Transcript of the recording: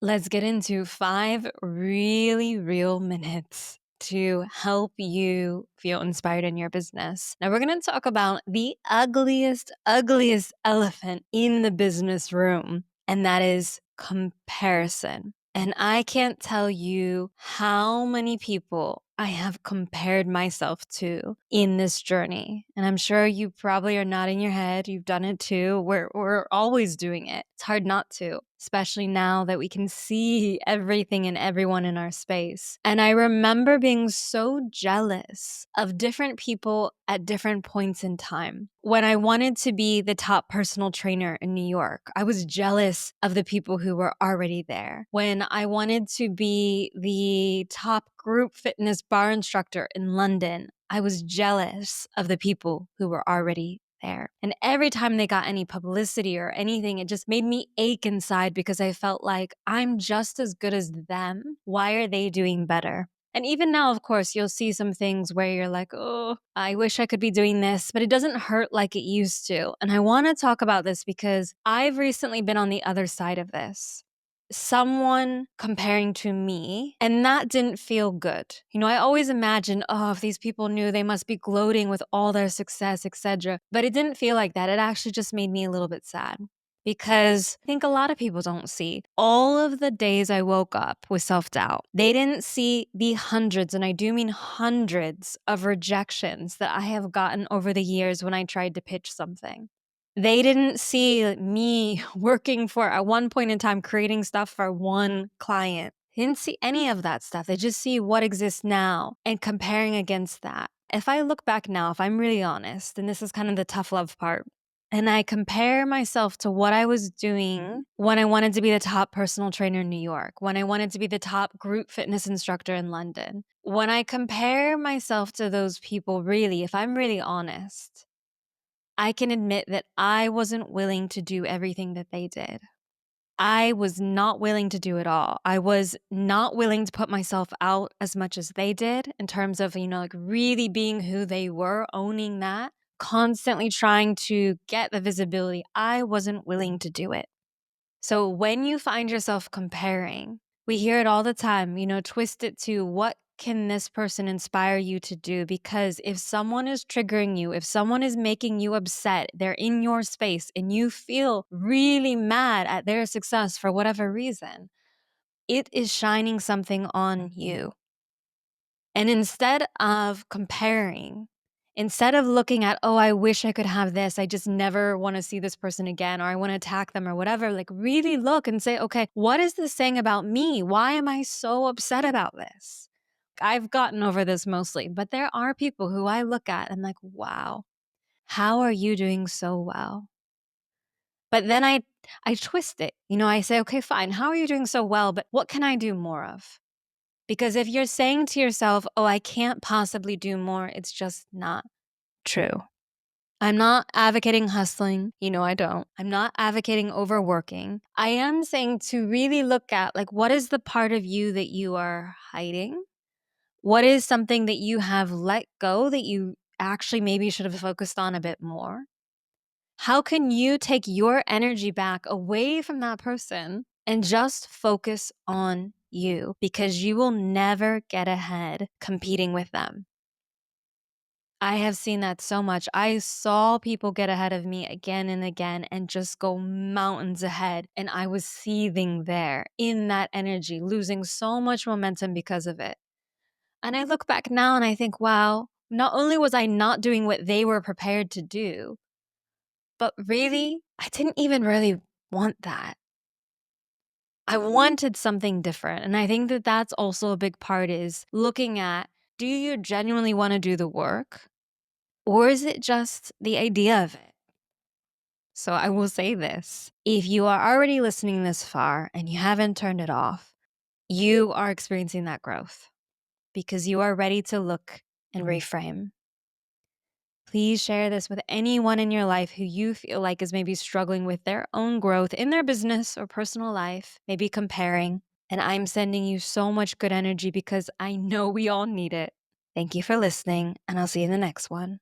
Let's get into 5 really real minutes to help you feel inspired in your business. Now, we're going to talk about the ugliest elephant in the business room, and that is comparison. And I can't tell you how many people I have compared myself to in this journey. And I'm sure you probably are nodding your head. You've done it too. We're always doing it. It's hard not to, especially now that we can see everything and everyone in our space. And I remember being so jealous of different people at different points in time. When I wanted to be the top personal trainer in New York, I was jealous of the people who were already there. When I wanted to be the top group fitness bar instructor in London, I was jealous of the people who were already there. And every time they got any publicity or anything, it just made me ache inside because I felt like I'm just as good as them. Why are they doing better? And even now, of course, you'll see some things where you're like, oh, I wish I could be doing this, but it doesn't hurt like it used to. And I want to talk about this because I've recently been on the other side of this. Someone comparing to me, and that didn't feel good. I always imagine, oh, if these people knew, they must be gloating with all their success, etc. But it didn't feel like that. It actually just made me a little bit sad because I think a lot of people don't see all of the days I woke up with self-doubt. They didn't see the hundreds, and I do mean hundreds of rejections that I have gotten over the years when I tried to pitch something. They didn't see me working for, at one point in time, creating stuff for one client. They didn't see any of that stuff. They just see what exists now and comparing against that. If I look back now, if I'm really honest, and this is kind of the tough love part, and I compare myself to what I was doing when I wanted to be the top personal trainer in New York, when I wanted to be the top group fitness instructor in London, when I compare myself to those people, really, if I'm really honest, I can admit that I wasn't willing to do everything that they did. I was not willing to do it all. I was not willing to put myself out as much as they did in terms of, really being who they were, owning that, constantly trying to get the visibility. I wasn't willing to do it. So when you find yourself comparing, we hear it all the time, twist it to what can this person inspire you to do? Because if someone is triggering you, if someone is making you upset, they're in your space and you feel really mad at their success for whatever reason, it is shining something on you. And instead of comparing, instead of looking at, oh, I wish I could have this, I just never want to see this person again, or I want to attack them or whatever, really look and say, okay, what is this saying about me? Why am I so upset about this? I've gotten over this mostly, but there are people who I look at and like, wow, how are you doing so well? But then I twist it. I say, okay, fine. How are you doing so well? But what can I do more of? Because if you're saying to yourself, oh, I can't possibly do more, it's just not true. I'm not advocating hustling. I don't. I'm not advocating overworking. I am saying to really look at what is the part of you that you are hiding? What is something that you have let go that you actually maybe should have focused on a bit more? How can you take your energy back away from that person and just focus on you? Because you will never get ahead competing with them. I have seen that so much. I saw people get ahead of me again and again and just go mountains ahead. And I was seething there in that energy, losing so much momentum because of it. And I look back now and I think, wow, not only was I not doing what they were prepared to do, but really, I didn't even really want that. I wanted something different. And I think that that's also a big part is looking at, do you genuinely want to do the work? Or is it just the idea of it? So I will say this. If you are already listening this far and you haven't turned it off, you are experiencing that growth because you are ready to look and reframe. Please share this with anyone in your life who you feel like is maybe struggling with their own growth in their business or personal life, maybe comparing. And I'm sending you so much good energy because I know we all need it. Thank you for listening, and I'll see you in the next one.